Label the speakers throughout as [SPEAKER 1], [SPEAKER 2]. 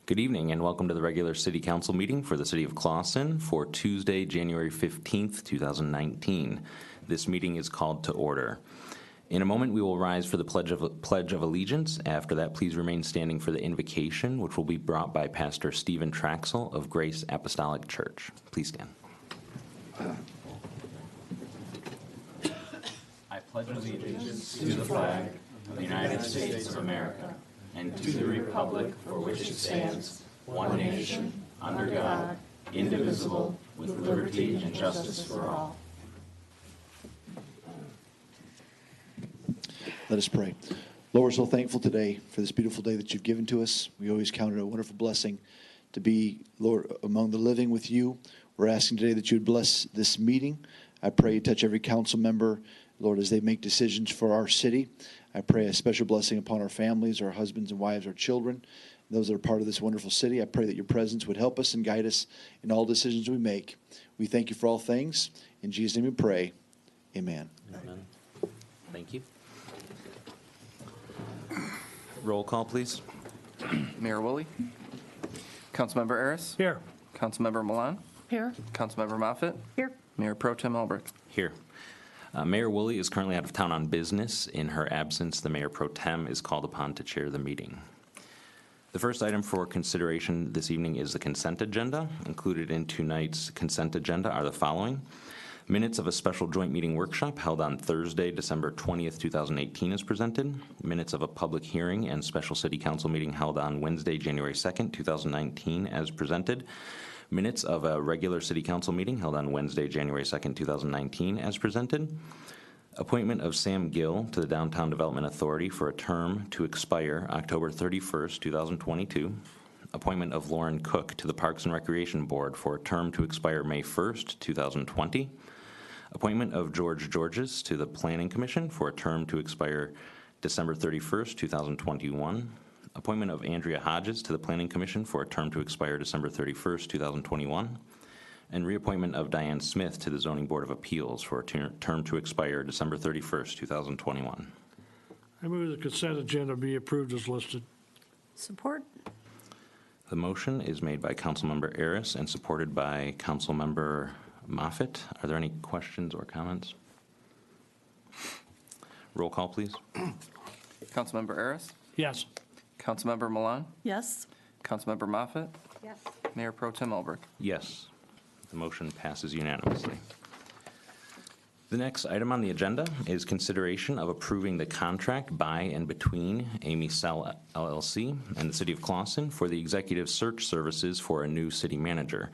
[SPEAKER 1] Good evening and welcome to the regular City Council meeting for the City of Clawson for Tuesday, January 15th, 2019. This meeting is called to order. In a moment, we will rise for the Pledge of Allegiance. After that, please remain standing for the invocation, which will be brought by Pastor Stephen Traxel of Grace Apostolic Church. Please stand. I pledge allegiance to the flag of the United States of America and to the republic for which it stands, one nation, under God, indivisible, with liberty and justice for all.
[SPEAKER 2] Let us pray. Lord, we're so thankful today for this beautiful day that you've given to us. We always count it a wonderful blessing to be, Lord, among the living with you. We're asking today that you would bless this meeting. I pray you touch every council member, Lord, as they make decisions for our city. I pray a special blessing upon our families, our husbands and wives, our children, those that are part of this wonderful city. I pray that your presence would help us and guide us in all decisions we make. We thank you for all things. In Jesus' name we pray. Amen.
[SPEAKER 1] Amen. Thank you. Roll call, please.
[SPEAKER 3] Mayor Woolley. Councilmember Harris.
[SPEAKER 4] Here.
[SPEAKER 3] Councilmember Milan.
[SPEAKER 4] Here.
[SPEAKER 3] Councilmember Moffitt.
[SPEAKER 4] Here.
[SPEAKER 3] Mayor Pro Tem Albrecht.
[SPEAKER 1] Here. Mayor Woolley is currently out of town on business. In her absence, the Mayor Pro Tem is called upon to chair the meeting. The first item for consideration this evening is the consent agenda. Included in tonight's consent agenda are the following. Minutes of a special joint meeting workshop held on Thursday, December 20th, 2018 is presented. Minutes of a public hearing and special city council meeting held on Wednesday, January 2nd, 2019 as presented. Minutes of a regular city council meeting held on Wednesday, January 2nd, 2019 as presented. Appointment of Sam Gill to the Downtown Development Authority for a term to expire October 31st, 2022. Appointment of Lauren Cook to the Parks and Recreation Board for a term to expire May 1st, 2020. Appointment of George Georges to the Planning Commission for a term to expire December 31st, 2021. Appointment of Andrea Hodges to the Planning Commission for a term to expire December 31st, 2021. And reappointment of Diane Smith to the Zoning Board of Appeals for a term to expire December 31st, 2021.
[SPEAKER 4] I move the consent agenda be approved as listed.
[SPEAKER 5] Support.
[SPEAKER 1] The motion is made by Councilmember Harris and supported by Councilmember Moffitt. Are there any questions or comments? Roll call, please.
[SPEAKER 3] Councilmember Harris.
[SPEAKER 4] Yes.
[SPEAKER 3] Councilmember Milan.
[SPEAKER 5] Yes.
[SPEAKER 3] Councilmember Moffitt.
[SPEAKER 5] Yes.
[SPEAKER 3] Mayor Pro Tem Albrecht.
[SPEAKER 1] Yes. The motion passes unanimously. The next item on the agenda is consideration of approving the contract by and between Amy Sell LLC and the City of Clawson for the executive search services for a new city manager.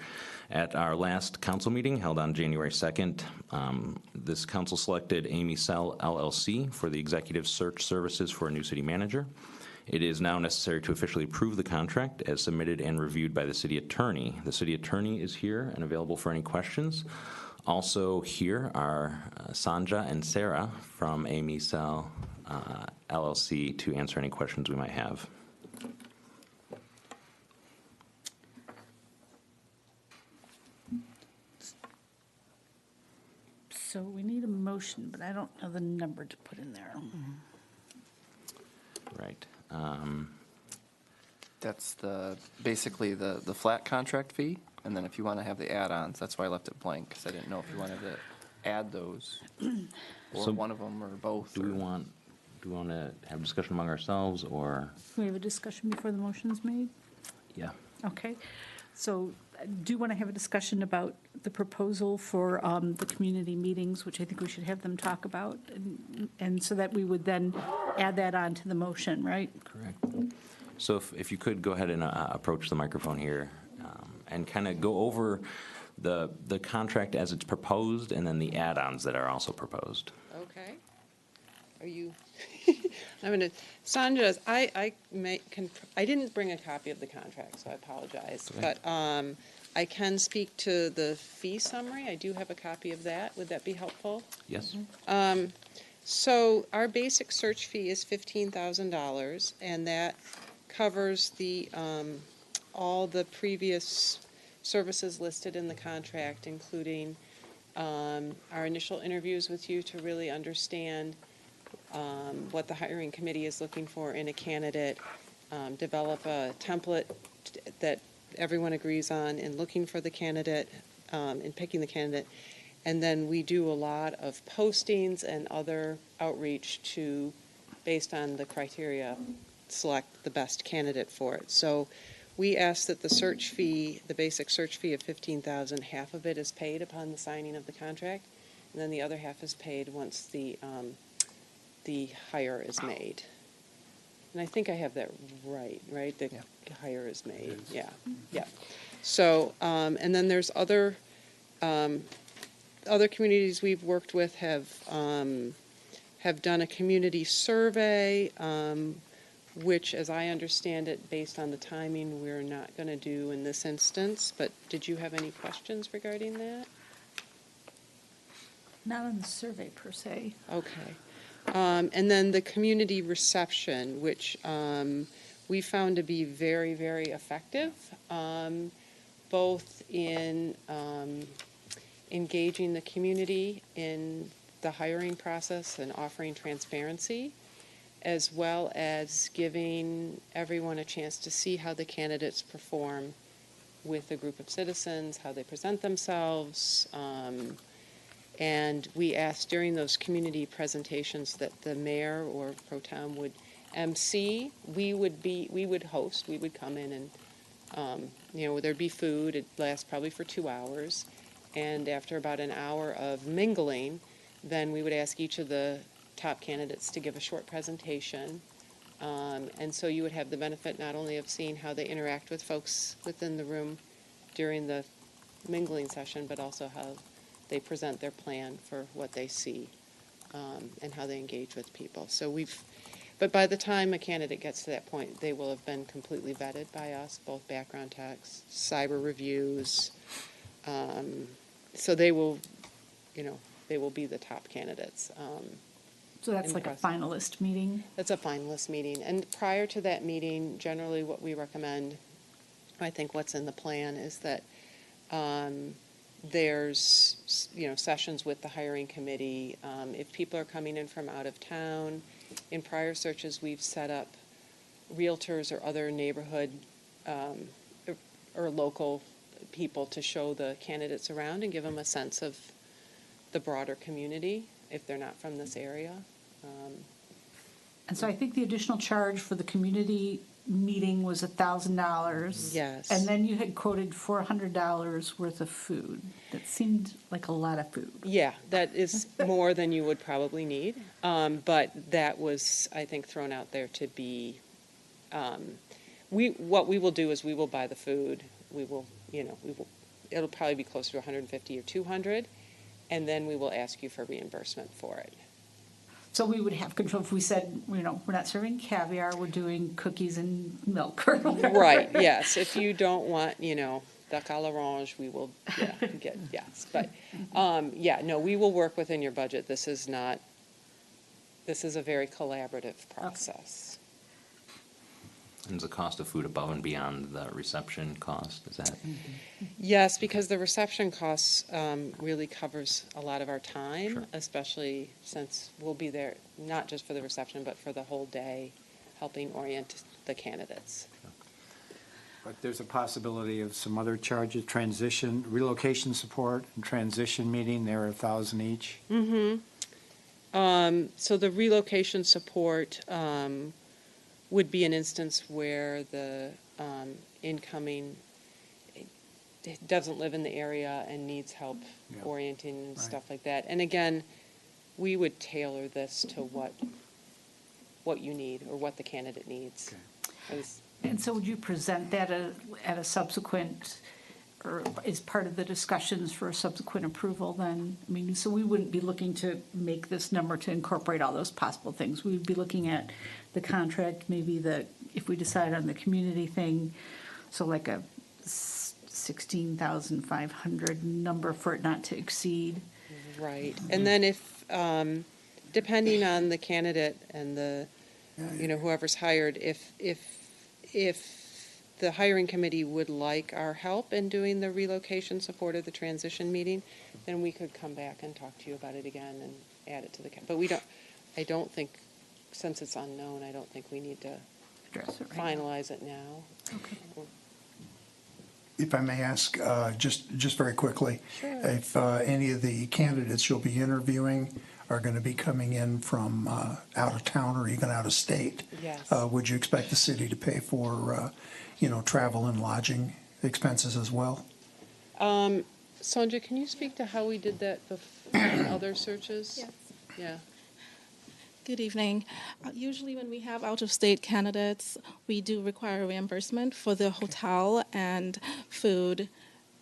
[SPEAKER 1] At our last council meeting held on January 2nd, this council selected Amy Sell LLC for the executive search services for a new city manager. It is now necessary to officially approve the contract as submitted and reviewed by the city attorney. The city attorney is here and available for any questions. Also here are Sanja and Sarah from Amy Sell LLC to answer any questions we might have.
[SPEAKER 5] So we need a motion, but I don't know the number to put in there.
[SPEAKER 1] Right.
[SPEAKER 3] That's basically the flat contract fee, and then if you want to have the add-ons, that's why I left it blank, because I didn't know if you wanted to add those, or
[SPEAKER 1] So
[SPEAKER 3] one of them, or both.
[SPEAKER 1] Do we want to have a discussion among ourselves, or?
[SPEAKER 5] Can we have a discussion before the motion's made?
[SPEAKER 1] Yeah.
[SPEAKER 5] Okay. So I do want to have a discussion about the proposal for the community meetings, which I think we should have them talk about, and so that we would then add that on to the motion, right?
[SPEAKER 1] Correct. So if you could go ahead and approach the microphone here and kind of go over the contract as it's proposed and then the add-ons that are also proposed.
[SPEAKER 6] Okay. Are you, I'm going to, Sanja, I didn't bring a copy of the contract, so I apologize.
[SPEAKER 1] Okay.
[SPEAKER 6] But I can speak to the fee summary. I do have a copy of that. Would that be helpful?
[SPEAKER 1] Yes.
[SPEAKER 6] So our basic search fee is $15,000, and that covers the all the previous services listed in the contract, including our initial interviews with you to really understand what the hiring committee is looking for in a candidate, develop a template that everyone agrees on in looking for the candidate, in picking the candidate. And then we do a lot of postings and other outreach to, based on the criteria, select the best candidate for it. So we ask that the search fee, the basic search fee of $15,000, half of it is paid upon the signing of the contract, and then the other half is paid once the hire is made. And I think I have that right? The
[SPEAKER 3] Yeah.
[SPEAKER 6] hire is made, yeah, yeah. So, and then there's other communities we've worked with have done a community survey, which, as I understand it, based on the timing, we're not going to do in this instance. But did you have any questions regarding that?
[SPEAKER 5] Not on the survey per se.
[SPEAKER 6] Okay. And then the community reception, which we found to be very, very effective, both in engaging the community in the hiring process and offering transparency, as well as giving everyone a chance to see how the candidates perform with a group of citizens, how they present themselves. And we asked during those community presentations that the mayor or pro tem would MC. We would host. We would come in and, there'd be food. It'd last probably for 2 hours. And after about an hour of mingling, then we would ask each of the top candidates to give a short presentation. And so you would have the benefit not only of seeing how they interact with folks within the room during the mingling session, but also how they present their plan for what they see, and how they engage with people. But by the time a candidate gets to that point, they will have been completely vetted by us, both background checks, cyber reviews. So they will be the top candidates.
[SPEAKER 5] So that's like a finalist meeting?
[SPEAKER 6] That's a finalist meeting. And prior to that meeting, generally what we recommend, I think what's in the plan, is that there's, sessions with the hiring committee. If people are coming in from out of town, in prior searches, we've set up realtors or other neighborhood or local people to show the candidates around and give them a sense of the broader community if they're not from this area.
[SPEAKER 5] And so I think the additional charge for the community meeting was $1,000.
[SPEAKER 6] Yes.
[SPEAKER 5] And then you had quoted $400 worth of food. That seemed like a lot of food.
[SPEAKER 6] Yeah, that is more than you would probably need. But that was, I think, thrown out there to be, what we will do is we will buy the food. It'll probably be closer to 150 or 200, and then we will ask you for reimbursement for it.
[SPEAKER 5] So we would have control if we said, we're not serving caviar, we're doing cookies and milk or whatever.
[SPEAKER 6] Right, yes. If you don't want, duck à l'orange, we will, get, yes. But, we will work within your budget. This is a very collaborative process.
[SPEAKER 1] And is the cost of food above and beyond the reception cost? Is that?
[SPEAKER 6] Yes, because the reception costs really covers a lot of our time,
[SPEAKER 1] Sure.
[SPEAKER 6] especially since we'll be there not just for the reception, but for the whole day, helping orient the candidates.
[SPEAKER 7] But there's a possibility of some other charges, relocation support and transition meeting, they're $1,000 each.
[SPEAKER 6] So the relocation support would be an instance where the incoming doesn't live in the area and needs help
[SPEAKER 7] Yeah.
[SPEAKER 6] orienting and
[SPEAKER 7] Right.
[SPEAKER 6] stuff like that. And again, we would tailor this to what you need or what the candidate needs.
[SPEAKER 7] Okay.
[SPEAKER 5] And so would you present that at a subsequent, or is part of the discussions for a subsequent approval then? I mean, so we wouldn't be looking to make this number to incorporate all those possible things. We would be looking at the contract, maybe if we decide on the community thing, so like a 16,500 number for it not to exceed.
[SPEAKER 6] Right. And then if, depending on the candidate and whoever's hired, if the hiring committee would like our help in doing the relocation support of the transition meeting, then we could come back and talk to you about it again and add it to the, but I don't think, since it's unknown, I don't think we need to
[SPEAKER 5] Address it right now.
[SPEAKER 6] finalize it now.
[SPEAKER 5] Okay.
[SPEAKER 8] if I may ask, just very quickly, if any of the candidates you'll be interviewing are going to be coming in from out of town or even out of state,
[SPEAKER 6] Yes.
[SPEAKER 8] would you expect the city to pay for, travel and lodging expenses as well?
[SPEAKER 6] Sonja, can you speak to how we did that in other searches?
[SPEAKER 9] Yes.
[SPEAKER 6] Yeah.
[SPEAKER 9] Good evening. Usually when we have out-of-state candidates, we do require reimbursement for the hotel and food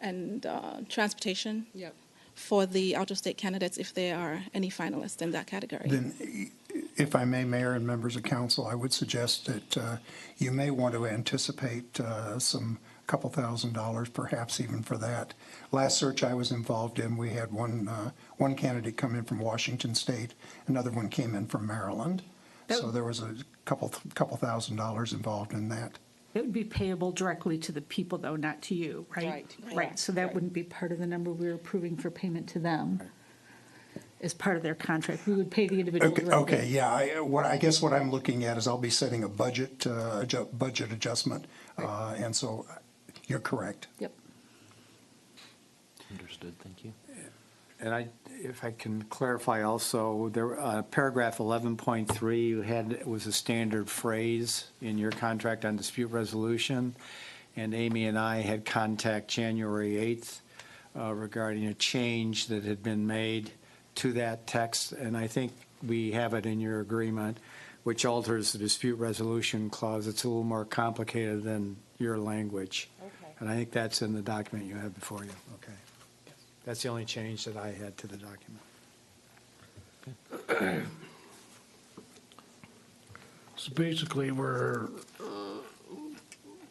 [SPEAKER 9] and transportation
[SPEAKER 6] Yep.
[SPEAKER 9] for the out-of-state candidates if there are any finalists in that category.
[SPEAKER 8] Then, if I may, Mayor and members of council, I would suggest that you may want to anticipate some couple $1,000s, perhaps even for that. Last search I was involved in, we had one candidate come in from Washington State, another one came in from Maryland. So there was a couple $1,000s involved in that.
[SPEAKER 5] It would be payable directly to the people, though, not to you, right?
[SPEAKER 6] Right.
[SPEAKER 5] Right, so that
[SPEAKER 6] Right.
[SPEAKER 5] wouldn't be part of the number we were approving for payment to them as part of their contract. We would pay the individual directly.
[SPEAKER 8] Okay, yeah, I guess what I'm looking at is I'll be setting a budget adjustment, and so you're correct.
[SPEAKER 5] Yep.
[SPEAKER 1] Understood, thank you.
[SPEAKER 7] And if I can clarify also, there, paragraph 11.3 was a standard phrase in your contract on dispute resolution, and Amy and I had contact January 8th regarding a change that had been made to that text, and I think we have it in your agreement, which alters the dispute resolution clause. It's a little more complicated than your language.
[SPEAKER 6] Okay.
[SPEAKER 7] And I think that's in the document you have before you. Okay. That's the only change that I had to the document.
[SPEAKER 4] So basically,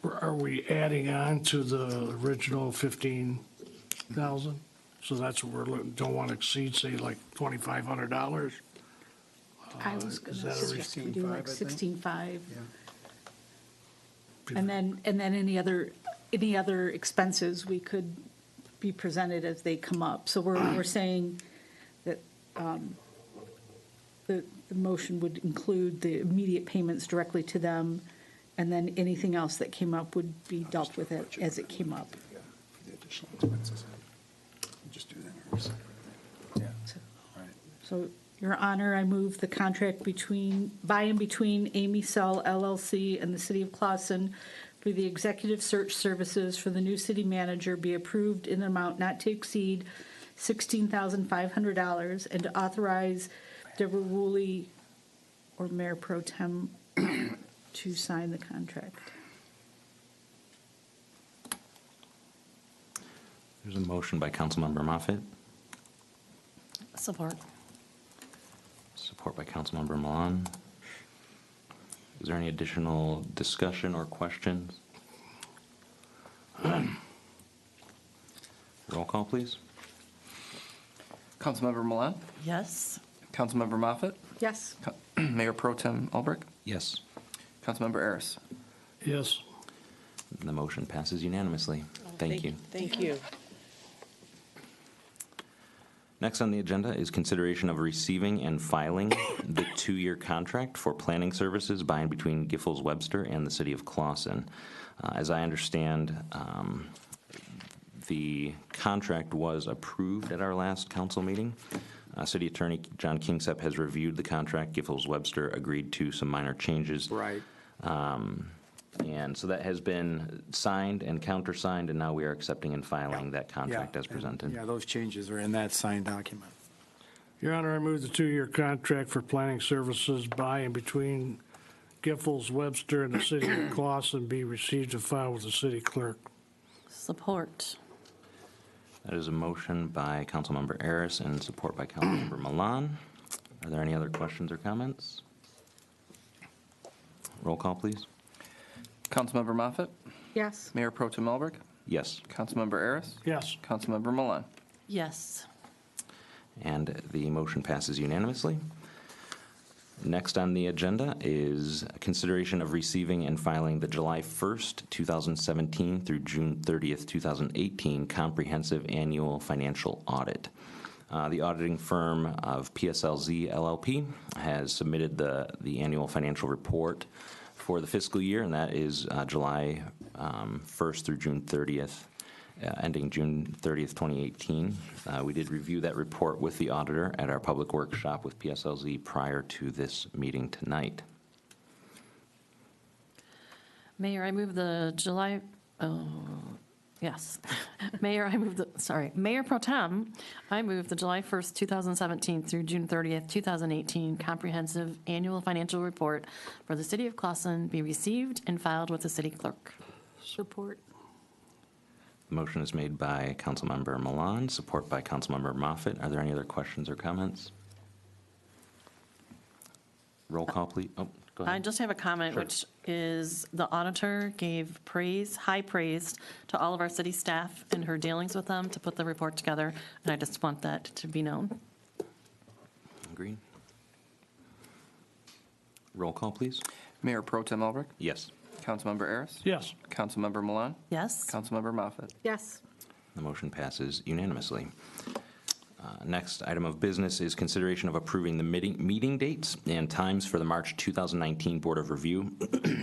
[SPEAKER 4] are we adding on to the original 15,000? So that's what don't want to exceed, say, like $2,500?
[SPEAKER 5] I was going
[SPEAKER 4] is
[SPEAKER 5] to
[SPEAKER 4] that a
[SPEAKER 5] suggest we do
[SPEAKER 8] 16.5,
[SPEAKER 5] like
[SPEAKER 8] I think?
[SPEAKER 5] 16.5.
[SPEAKER 8] Yeah.
[SPEAKER 5] And then any other expenses we could be presented as they come up. So we're saying that the motion would include the immediate payments directly to them, and then anything else that came up would be dealt with it as it came up.
[SPEAKER 8] Yeah, for the additional expenses. Just do that in a second. Yeah,
[SPEAKER 5] So-
[SPEAKER 8] all right.
[SPEAKER 5] So, Your Honor, I move the contract by and between Amy Sell LLC and the City of Clawson for the executive search services for the new city manager be approved in an amount not to exceed $16,500, and to authorize Deborah Woolley or Mayor Pro Tem to sign the contract.
[SPEAKER 1] There's a motion by Councilmember Moffitt,
[SPEAKER 10] Support.
[SPEAKER 1] support by Councilmember Milan. Is there any additional discussion or questions? Roll call, please.
[SPEAKER 3] Councilmember Milan?
[SPEAKER 10] Yes.
[SPEAKER 3] Councilmember Moffett?
[SPEAKER 5] Yes?
[SPEAKER 3] Mayor Pro Tem Albrecht?
[SPEAKER 1] Yes.
[SPEAKER 3] Councilmember Harris?
[SPEAKER 4] Yes.
[SPEAKER 1] The motion passes unanimously. Thank you.
[SPEAKER 6] Thank you.
[SPEAKER 1] Next on the agenda is consideration of receiving and filing the 2-year contract for planning services by and between Giffords Webster and the City of Clawson. As I understand, the contract was approved at our last council meeting. City Attorney John Kingsep has reviewed the contract. Giffords Webster agreed to some minor changes.
[SPEAKER 7] Right.
[SPEAKER 1] And so that has been signed and countersigned, and now we are accepting and filing that contract as presented.
[SPEAKER 7] Yeah, those changes are in that signed document.
[SPEAKER 4] Your Honor, I move the 2-year contract for planning services by and between Giffords Webster and the City of Clawson be received and filed with the city clerk.
[SPEAKER 10] Support.
[SPEAKER 1] That is a motion by Councilmember Harris and support by Councilmember Milan. Are there any other questions or comments? Roll call, please.
[SPEAKER 3] Councilmember Moffett?
[SPEAKER 5] Yes?
[SPEAKER 3] Mayor Pro Tem Albrecht?
[SPEAKER 1] Yes.
[SPEAKER 3] Councilmember Harris?
[SPEAKER 4] Yes.
[SPEAKER 3] Councilmember Milan?
[SPEAKER 10] Yes.
[SPEAKER 1] And the motion passes unanimously. Next on the agenda is consideration of receiving and filing the July 1st, 2017 through June 30th, 2018 comprehensive annual financial audit. The auditing firm of PSLZ LLP has submitted the annual financial report for the fiscal year, and that is July 1st through June 30th. ending June 30th, 2018. We did review that report with the auditor at our public workshop with PSLZ prior to this meeting tonight.
[SPEAKER 10] Mayor, I move the July, yes. Mayor, Mayor Pro Tem, I move the July 1st, 2017 through June 30th, 2018 comprehensive annual financial report for the city of Clawson be received and filed with the city clerk.
[SPEAKER 5] Support.
[SPEAKER 1] The motion is made by Councilmember Milan, support by Councilmember Moffett. Are there any other questions or comments? Roll call, please. Oh, go ahead.
[SPEAKER 10] I just have a comment,
[SPEAKER 1] Sure.
[SPEAKER 10] which is the auditor gave praise, high praise, to all of our city staff in her dealings with them to put the report together, and I just want that to be known.
[SPEAKER 1] Agreed. Roll call, please.
[SPEAKER 3] Mayor Pro Tem Albrecht,
[SPEAKER 1] Yes.
[SPEAKER 3] Councilmember Harris,
[SPEAKER 4] Yes.
[SPEAKER 3] Councilmember Milan,
[SPEAKER 10] Yes?
[SPEAKER 3] Councilmember Moffett.
[SPEAKER 5] Yes.
[SPEAKER 1] The motion passes unanimously. Next item of business is consideration of approving the meeting dates and times for the March 2019 Board of Review.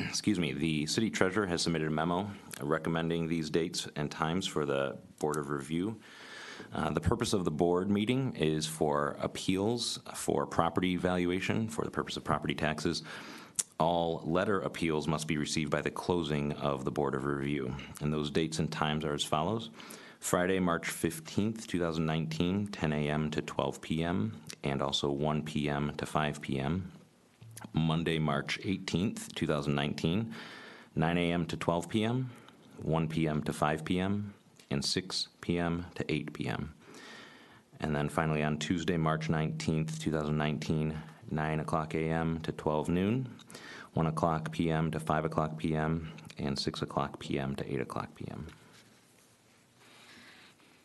[SPEAKER 1] Excuse me, the city treasurer has submitted a memo recommending these dates and times for the Board of Review. The purpose of the board meeting is for appeals for property valuation for the purpose of property taxes. All letter appeals must be received by the closing of the Board of Review. And those dates and times are as follows. Friday, March 15th, 2019, 10 a.m. to 12 p.m., and also 1 p.m. to 5 p.m. Monday, March 18th, 2019, 9 a.m. to 12 p.m., 1 p.m. to 5 p.m., and 6 p.m. to 8 p.m. And then finally on Tuesday, March 19th, 2019, 9 o'clock a.m. to 12 noon, 1 o'clock p.m. to 5 o'clock p.m., and 6 o'clock p.m. to 8 o'clock p.m.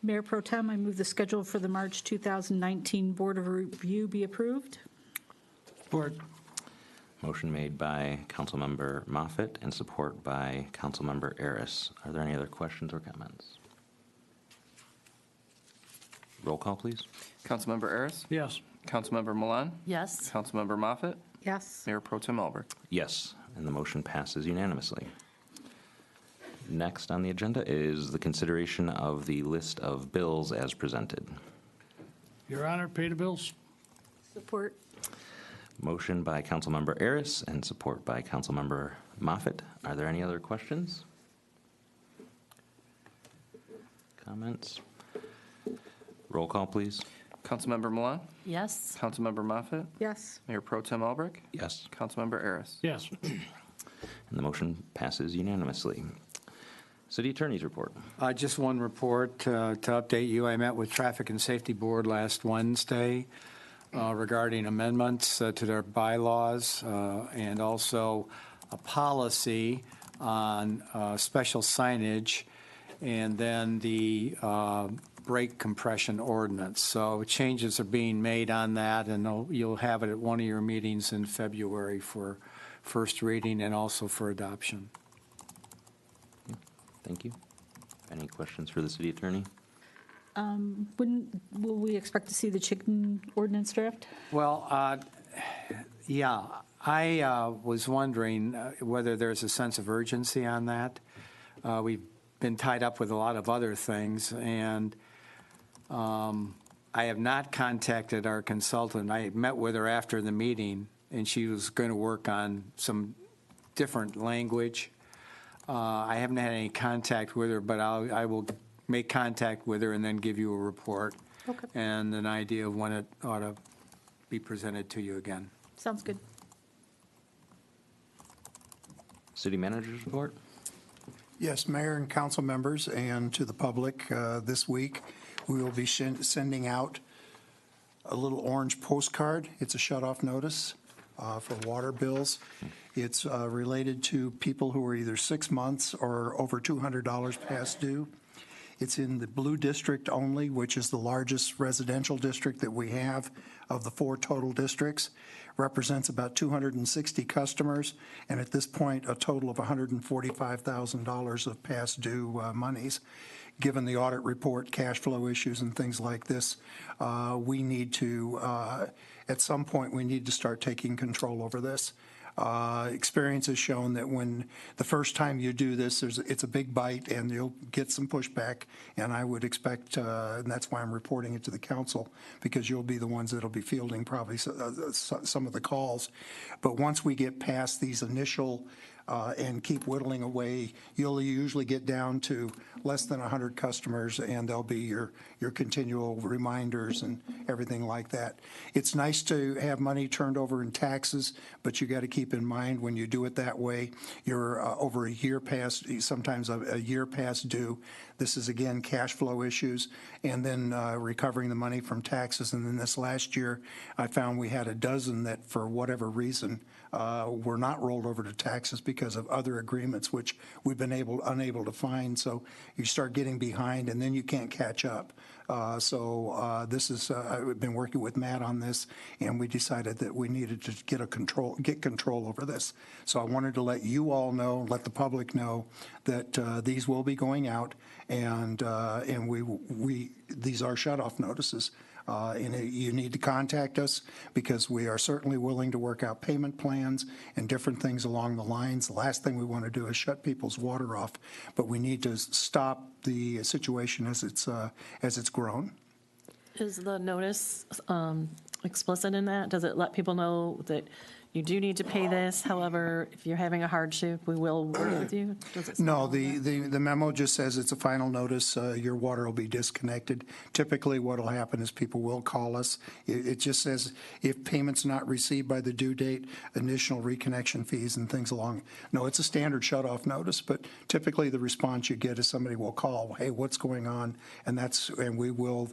[SPEAKER 5] Mayor Pro Tem, I move the schedule for the March 2019 Board of Review be approved.
[SPEAKER 4] Support.
[SPEAKER 1] Motion made by Councilmember Moffett and support by Councilmember Harris. Are there any other questions or comments? Roll call, please.
[SPEAKER 3] Councilmember Harris,
[SPEAKER 4] Yes.
[SPEAKER 3] Councilmember Milan,
[SPEAKER 10] Yes?
[SPEAKER 3] Councilmember Moffett,
[SPEAKER 5] Yes.
[SPEAKER 3] Mayor Pro Tem Albrecht.
[SPEAKER 1] Yes, and the motion passes unanimously. Next on the agenda is the consideration of the list of bills as presented.
[SPEAKER 4] Your Honor, pay the bills.
[SPEAKER 5] Support.
[SPEAKER 1] Motion by Councilmember Harris and support by Councilmember Moffett. Are there any other questions? Comments? Roll call, please.
[SPEAKER 3] Councilmember Milan,
[SPEAKER 10] Yes?
[SPEAKER 3] Councilmember Moffett,
[SPEAKER 5] Yes.
[SPEAKER 3] Mayor Pro Tem Albrecht,
[SPEAKER 1] Yes.
[SPEAKER 3] Councilmember Harris.
[SPEAKER 4] Yes.
[SPEAKER 1] And the motion passes unanimously. City Attorney's report.
[SPEAKER 7] Just one report to update you. I met with Traffic and Safety Board last Wednesday regarding amendments to their bylaws and also a policy on special signage and then the brake compression ordinance. So changes are being made on that, and you'll have it at one of your meetings in February for first reading and also for adoption.
[SPEAKER 1] Thank you. Any questions for the city attorney?
[SPEAKER 5] Will we expect to see the chicken ordinance draft?
[SPEAKER 7] Well, yeah, I was wondering whether there's a sense of urgency on that. We've been tied up with a lot of other things, and I have not contacted our consultant. I met with her after the meeting, and she was going to work on some different language. I haven't had any contact with her, but I will make contact with her and then give you a report
[SPEAKER 5] Okay.
[SPEAKER 7] and an idea of when it ought to be presented to you again.
[SPEAKER 5] Sounds good.
[SPEAKER 1] City manager's report?
[SPEAKER 8] Yes, Mayor and council members, and to the public, this week, we will be sending out a little orange postcard. It's a shut-off notice for water bills. It's related to people who are either 6 months or over $200 past due. It's in the blue district only, which is the largest residential district that we have of the 4 total districts. Represents about 260 customers, and at this point, a total of $145,000 of past due monies. Given the audit report, cash flow issues, and things like this, we need to, at some point, we need to start taking control over this. Experience has shown that when the first time you do this, it's a big bite and you'll get some pushback. And I would expect, and that's why I'm reporting it to the council, because you'll be the ones that'll be fielding probably some of the calls. But once we get past these initial and keep whittling away, you'll usually get down to less than 100 customers, and there'll be your continual reminders and everything like that. It's nice to have money turned over in taxes, but you got to keep in mind when you do it that way, you're over a year past, sometimes a year past due. This is, again, cash flow issues, and then recovering the money from taxes. And then this last year, I found we had a dozen that, for whatever reason, were not rolled over to taxes because of other agreements, which we've been unable to find. So you start getting behind, and then you can't catch up. This is I've been working with Matt on this, and we decided that we needed to get control over this. So I wanted to let you all know, let the public know that these will be going out, and these are shut-off notices. And you need to contact us because we are certainly willing to work out payment plans and different things along the lines. The last thing we want to do is shut people's water off, but we need to stop the situation as it's grown.
[SPEAKER 10] Is the notice explicit in that? Does it let people know that you do need to pay this? However, if you're having a hardship, we will work with you? Does it say
[SPEAKER 8] No,
[SPEAKER 10] all that?
[SPEAKER 8] the memo just says it's a final notice, your water will be disconnected. Typically, what will happen is people will call us. It just says if payment's not received by the due date, initial reconnection fees and things along. No, it's a standard shut-off notice, but typically the response you get is somebody will call, hey, what's going on? And we will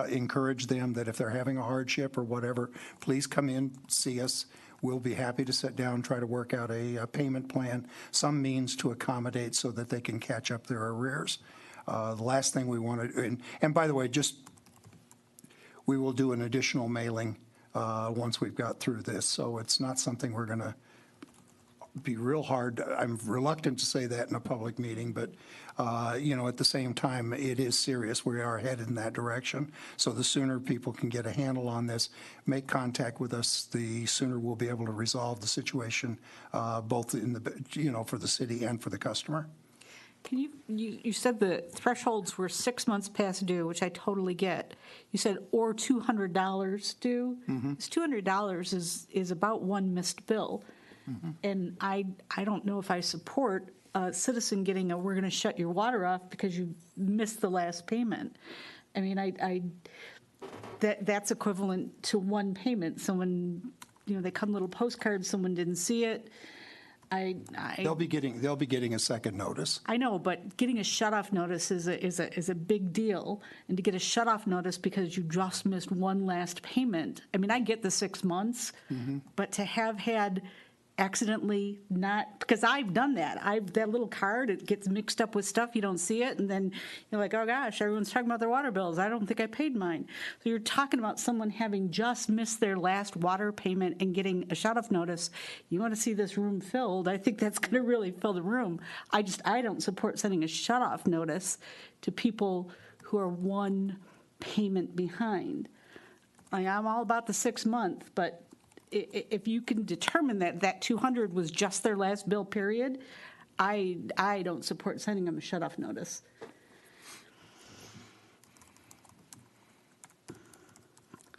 [SPEAKER 8] encourage them that if they're having a hardship or whatever, please come in, see us. We'll be happy to sit down, try to work out a payment plan, some means to accommodate so that they can catch up their arrears. The last thing we want to, and by the way, we will do an additional mailing once we've got through this. So it's not something we're going to be real hard. I'm reluctant to say that in a public meeting, but at the same time, it is serious. We are headed in that direction. So the sooner people can get a handle on this, make contact with us, the sooner we'll be able to resolve the situation, both in for the city and for the customer.
[SPEAKER 5] Can you said the thresholds were 6 months past due, which I totally get. You said, or $200 due. This $200 is about one missed bill. And I don't know if I support a citizen getting we're going to shut your water off because you missed the last payment. I mean, that's equivalent to one payment. Someone, they come little postcards, someone didn't see it.
[SPEAKER 8] They'll be getting a second notice.
[SPEAKER 5] I know, but getting a shut-off notice is a big deal. And to get a shut-off notice because you just missed one last payment, I mean, I get the 6 months, but to have had accidentally not, because I've done that. That little card, it gets mixed up with stuff, you don't see it, and then you're like, oh gosh, everyone's talking about their water bills. I don't think I paid mine. So you're talking about someone having just missed their last water payment and getting a shut-off notice. You want to see this room filled, I think that's going to really fill the room. I don't support sending a shut-off notice to people who are one payment behind. I'm all about the 6 month, but if you can determine that 200 was just their last bill period, I don't support sending them a shut-off notice.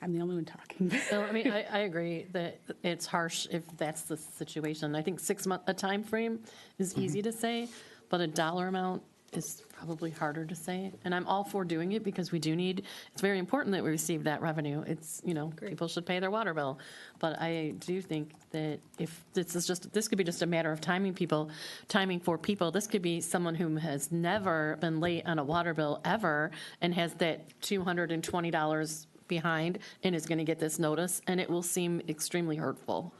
[SPEAKER 5] I'm the only one talking.
[SPEAKER 10] So, I mean, I agree that it's harsh if that's the situation. I think 6 month, a time frame is easy to say, but a dollar amount is probably harder to say. And I'm all for doing it because it's very important that we receive that revenue. It's, people should pay their water bill. But I do think that if this could be just a matter of timing for people. This could be someone who has never been late on a water bill ever and has that $220 behind and is going to get this notice, and it will seem extremely hurtful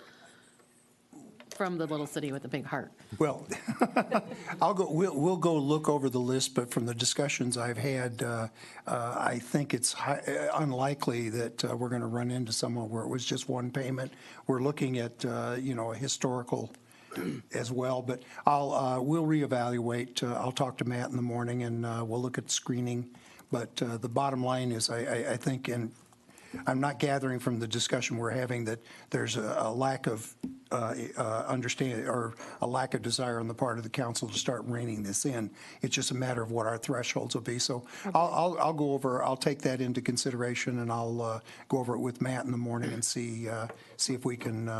[SPEAKER 10] from the little city with a big heart.
[SPEAKER 8] Well, we'll go look over the list, but from the discussions I've had, I think it's unlikely that we're going to run into someone where it was just one payment. We're looking at, a historical as well, but we'll reevaluate. I'll talk to Matt in the morning, and we'll look at screening. But the bottom line is, I think, and I'm not gathering from the discussion we're having that there's a lack of understand or a lack of desire on the part of the council to start reining this in. It's just a matter of what our thresholds will be. So I'll go over, I'll take that into consideration, and I'll go over it with Matt in the morning and see if we can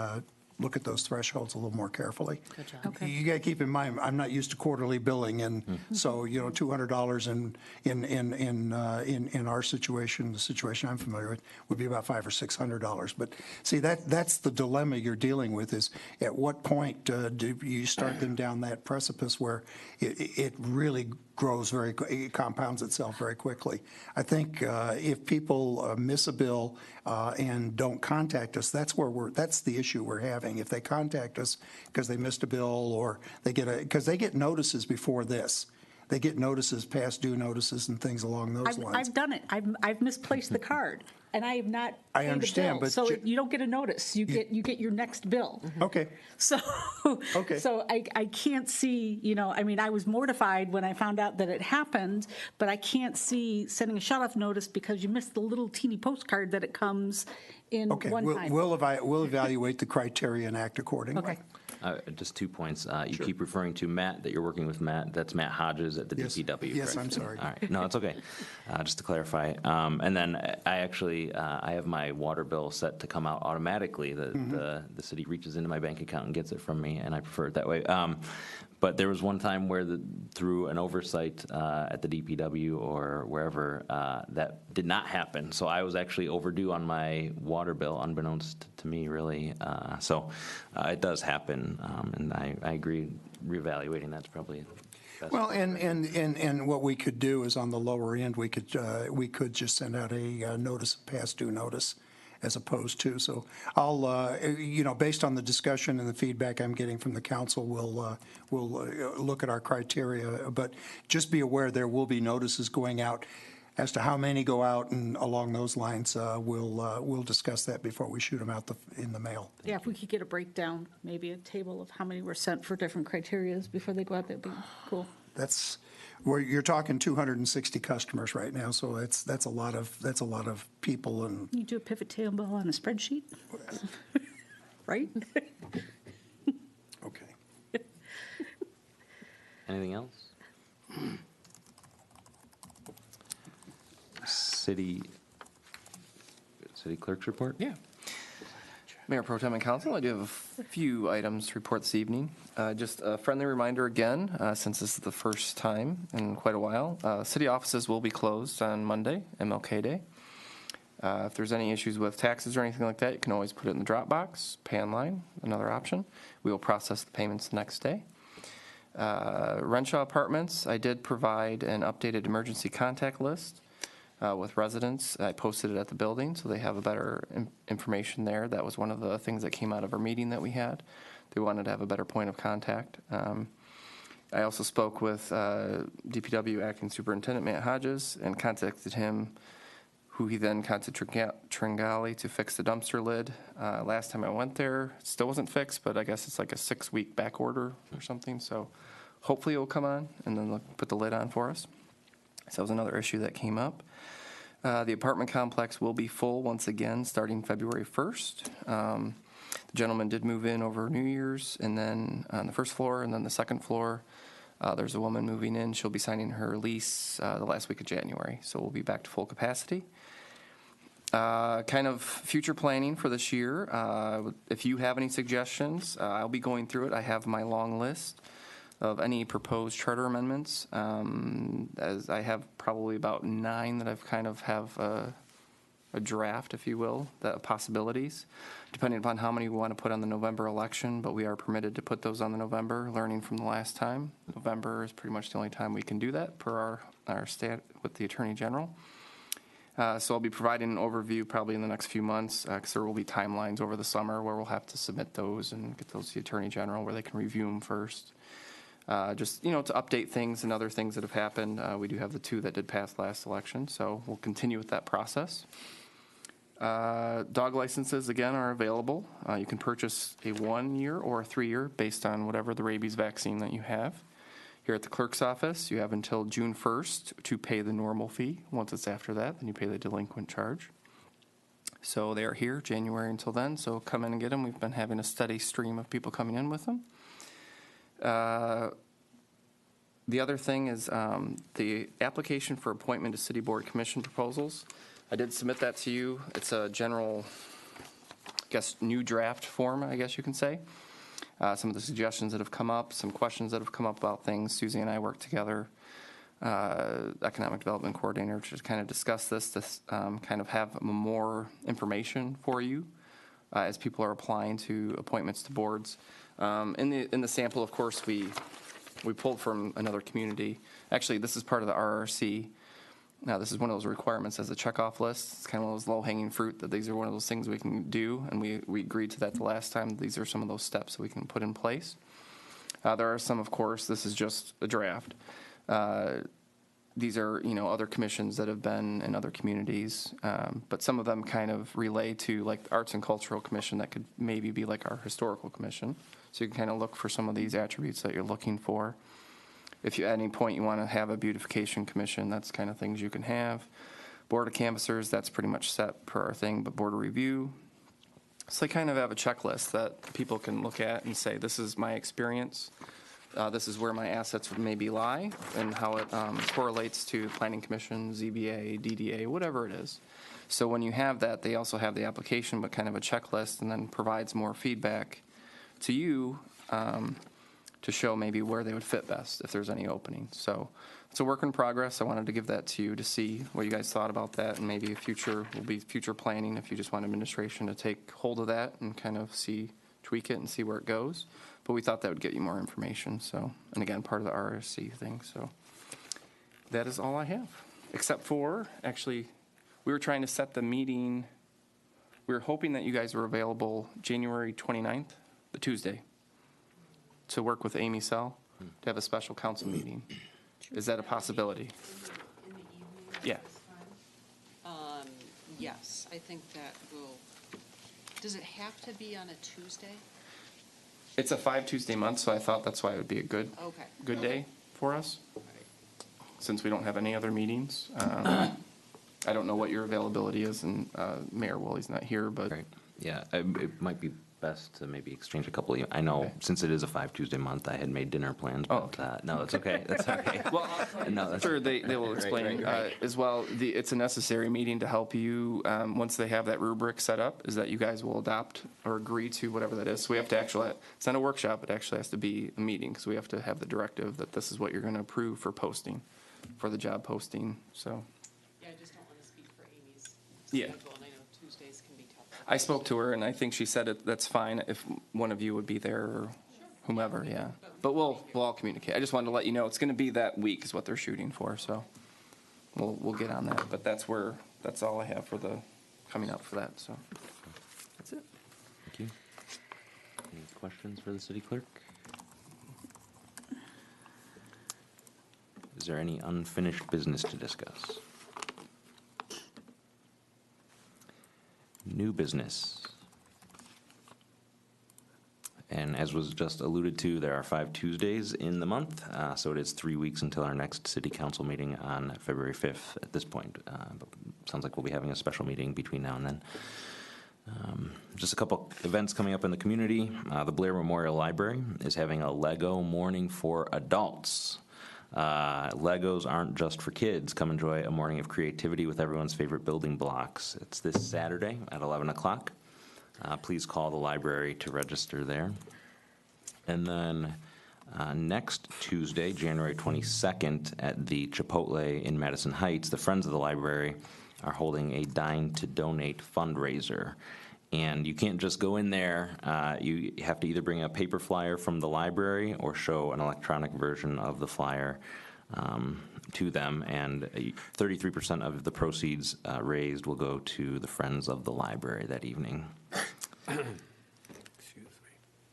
[SPEAKER 8] look at those thresholds a little more carefully.
[SPEAKER 10] Good job.
[SPEAKER 5] Okay.
[SPEAKER 8] You got to keep in mind, I'm not used to quarterly billing, and so, $200 in our situation, the situation I'm familiar with, would be about $500 or $600. But see, that's the dilemma you're dealing with, is at what point do you start them down that precipice where it really grows it compounds itself very quickly. I think if people miss a bill and don't contact us, that's the issue we're having. If they contact us because they missed a bill, or because they get notices before this. They get notices, past due notices and things along those lines.
[SPEAKER 5] I've done it. I've misplaced the card, and I have not
[SPEAKER 8] I
[SPEAKER 5] paid the
[SPEAKER 8] understand,
[SPEAKER 5] bill.
[SPEAKER 8] but
[SPEAKER 5] So you don't get a notice. You get your next bill.
[SPEAKER 8] Okay.
[SPEAKER 5] So,
[SPEAKER 8] Okay.
[SPEAKER 5] so I can't see, I was mortified when I found out that it happened, but I can't see sending a shut-off notice because you missed the little teeny postcard that it comes in
[SPEAKER 8] Okay,
[SPEAKER 5] one time.
[SPEAKER 8] we'll evaluate the criteria and act accordingly.
[SPEAKER 5] Okay.
[SPEAKER 1] Just 2 points. You keep referring to Matt, that you're working with Matt. That's Matt Hodges at the
[SPEAKER 8] Yes.
[SPEAKER 1] DPW.
[SPEAKER 8] Yes,
[SPEAKER 1] correct?
[SPEAKER 8] I'm sorry.
[SPEAKER 1] All right. No, it's okay. Just to clarify. And then I actually, I have my water bill set to come out automatically. The city reaches into my bank account and gets it from me, and I prefer it that way. But there was one time where through an oversight at the DPW or wherever, that did not happen. So I was actually overdue on my water bill, unbeknownst to me, really. So it does happen, and I agree, reevaluating that's probably best.
[SPEAKER 8] Well, and what we could do is on the lower end, we could just send out a notice, past due notice, as opposed to. So I'll, based on the discussion and the feedback I'm getting from the council, we'll look at our criteria. But just be aware there will be notices going out. As to how many go out and along those lines, we'll discuss that before we shoot them out in the mail.
[SPEAKER 5] Yeah, if we could get a breakdown, maybe a table of how many were sent for different criterias before they go out, that'd be cool.
[SPEAKER 8] That's where you're talking 260 customers right now, so that's a lot of people. And
[SPEAKER 5] You do a pivot table on a spreadsheet, right?
[SPEAKER 8] okay.
[SPEAKER 1] Anything else? City clerk's report?
[SPEAKER 3] Yeah. Mayor Pro Tem and Council, I do have a few items to report this evening. Just a friendly reminder again, since this is the first time in quite a while, city offices will be closed on Monday, MLK Day. If there's any issues with taxes or anything like that, you can always put it in the Dropbox, pay online, another option. We will process the payments the next day. Renshaw Apartments, I did provide an updated emergency contact list with residents. I posted it at the building, so they have a better information there. That was one of the things that came out of our meeting that we had. They wanted to have a better point of contact. I also spoke with DPW Acting Superintendent Matt Hodges and contacted him, who he then contacted Tringali to fix the dumpster lid. Last time I went there, it still wasn't fixed, but I guess it's like a 6-week back order or something. So hopefully it will come on, and then they'll put the lid on for us. So that was another issue that came up. The apartment complex will be full once again starting February 1st. The gentleman did move in over New Year's, and then on the first floor, and then the second floor, there's a woman moving in. She'll be signing her lease the last week of January, so we'll be back to full capacity. Kind of future planning for this year. If you have any suggestions, I'll be going through it. I have my long list of any proposed charter amendments, as I have probably about 9 that I've kind of have a draft, if you will, the possibilities, depending upon how many we want to put on the November election, but we are permitted to put those on the November, learning from the last time. November is pretty much the only time we can do that per our stat with the Attorney General. So I'll be providing an overview probably in the next few months, because there will be timelines over the summer where we'll have to submit those and get those to the Attorney General where they can review them first. Just, to update things and other things that have happened. We do have the 2 that did pass last election, so we'll continue with that process. Dog licenses, again, are available. You can purchase a 1-year or a 3-year based on whatever the rabies vaccine that you have. Here at the clerk's office, you have until June 1st to pay the normal fee. Once it's after that, then you pay the delinquent charge. So they are here January until then, so come in and get them. We've been having a steady stream of people coming in with them. The other thing is the application for appointment to city board commission proposals. I did submit that to you. It's a general, I guess, new draft form, I guess you can say. Some of the suggestions that have come up, some questions that have come up about things. Susie and I worked together, economic development coordinator, to kind of discuss this, to kind of have more information for you as people are applying to appointments to boards. In the sample, of course, we pulled from another community. Actually, this is part of the RRC. Now, this is one of those requirements as a checkoff list. It's kind of one of those low-hanging fruit that these are one of those things we can do, and we agreed to that the last time. These are some of those steps that we can put in place. There are some, of course, this is just a draft. These are, other commissions that have been in other communities, but some of them kind of relay to, like, the Arts and Cultural Commission that could maybe be like our Historical Commission. So you can kind of look for some of these attributes that you're looking for. If you, at any point you want to have a beautification commission, that's kind of things you can have. Board of Canvassers, that's pretty much set per our thing, but Board of Review. So they kind of have a checklist that people can look at and say, this is my experience. This is where my assets would maybe lie and how it correlates to Planning Commission, ZBA, DDA, whatever it is. So when you have that, they also have the application, but kind of a checklist, and then provides more feedback to you to show maybe where they would fit best if there's any openings. So it's a work in progress. I wanted to give that to you to see what you guys thought about that, and maybe future will be future planning if you just want administration to take hold of that and kind of tweak it and see where it goes. But we thought that would get you more information. So, and again, part of the RSC thing. So that is all I have, except for, actually, we were trying to set the meeting. We were hoping that you guys were available January 29th, the Tuesday, to work with Amy Sell to have a special council meeting. Is that a possibility?
[SPEAKER 6] In the evening?
[SPEAKER 3] Yeah.
[SPEAKER 6] Yes, I think that will, does it have to be on a Tuesday?
[SPEAKER 3] It's a 5 Tuesday month, so I thought that's why it would be a good
[SPEAKER 6] Okay.
[SPEAKER 3] day for us, since we don't have any other meetings. I don't know what your availability is, and Mayor Woolley's not here, but
[SPEAKER 1] Right. Yeah, it might be best to maybe exchange a couple of, I know,
[SPEAKER 3] Okay.
[SPEAKER 1] since it is a 5 Tuesday month, I had made dinner plans,
[SPEAKER 3] Oh,
[SPEAKER 1] but no, that's okay, that's okay.
[SPEAKER 3] well,
[SPEAKER 1] No, that's
[SPEAKER 3] sure, they will explain
[SPEAKER 1] right.
[SPEAKER 3] as well. It's a necessary meeting to help you, once they have that rubric set up, is that you guys will adopt or agree to whatever that is. So we have to actually, it's not a workshop, it actually has to be a meeting, because we have to have the directive that this is what you're going to approve for posting, for the job posting, so.
[SPEAKER 6] Yeah, I just don't want to speak for Amy's
[SPEAKER 3] Yeah.
[SPEAKER 6] schedule, and I know Tuesdays can be tough.
[SPEAKER 3] I spoke to her, and I think she said that's fine if one of you would be there, or whomever, yeah. But we'll all communicate. I just wanted to let you know, it's going to be that week is what they're shooting for, so we'll get on that. But that's all I have for coming up for that, so. That's it.
[SPEAKER 1] Thank you. Any questions for the city clerk? Is there any unfinished business to discuss? New business. And as was just alluded to, there are 5 Tuesdays in the month, so it is 3 weeks until our next city council meeting on February 5th at this point. But sounds like we'll be having a special meeting between now and then. Just a couple events coming up in the community. The Blair Memorial Library is having a Lego morning for adults. Legos aren't just for kids. Come enjoy a morning of creativity with everyone's favorite building blocks. It's this Saturday at 11 o'clock. Please call the library to register there. And then next Tuesday, January 22nd, at the Chipotle in Madison Heights, the Friends of the Library are holding a Dine to Donate fundraiser. And you can't just go in there. You have to either bring a paper flyer from the library or show an electronic version of the flyer to them. And 33% of the proceeds raised will go to the Friends of the Library that evening.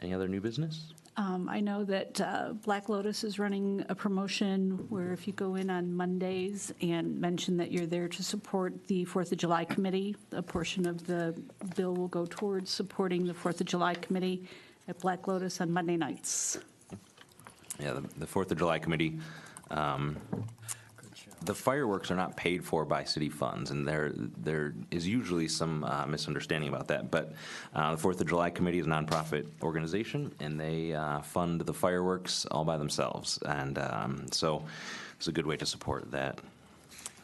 [SPEAKER 1] Any other new business?
[SPEAKER 5] I know that Black Lotus is running a promotion where if you go in on Mondays and mention that you're there to support the 4th of July committee, a portion of the bill will go towards supporting the 4th of July committee at Black Lotus on Monday nights.
[SPEAKER 1] Yeah, the 4th of July committee The fireworks are not paid for by city funds, and there is usually some misunderstanding about that. But the 4th of July Committee is a nonprofit organization, and they fund the fireworks all by themselves. And so it's a good way to support that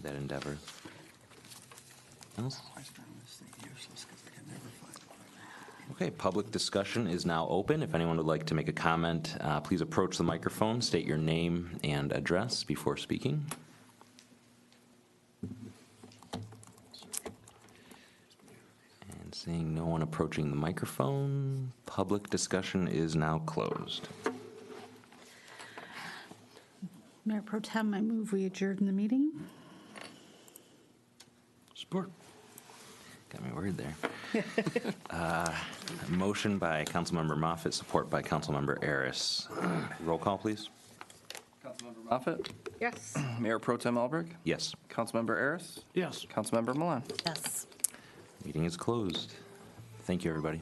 [SPEAKER 1] endeavor. Else? Okay, public discussion is now open. If anyone would like to make a comment, please approach the microphone, state your name and address before speaking. And seeing no one approaching the microphone, public discussion is now closed.
[SPEAKER 5] Mayor Pro Tem, I move we adjourn the meeting.
[SPEAKER 4] Support.
[SPEAKER 1] Got me worried there. Motion by Councilmember Moffitt, support by Councilmember Aris. Roll call, please.
[SPEAKER 3] Councilmember Moffitt,
[SPEAKER 5] Yes.
[SPEAKER 3] Mayor Pro Tem Albrecht,
[SPEAKER 1] Yes.
[SPEAKER 3] Councilmember Aris,
[SPEAKER 4] Yes.
[SPEAKER 3] Councilmember Milan.
[SPEAKER 10] Yes.
[SPEAKER 1] Meeting is closed. Thank you, everybody.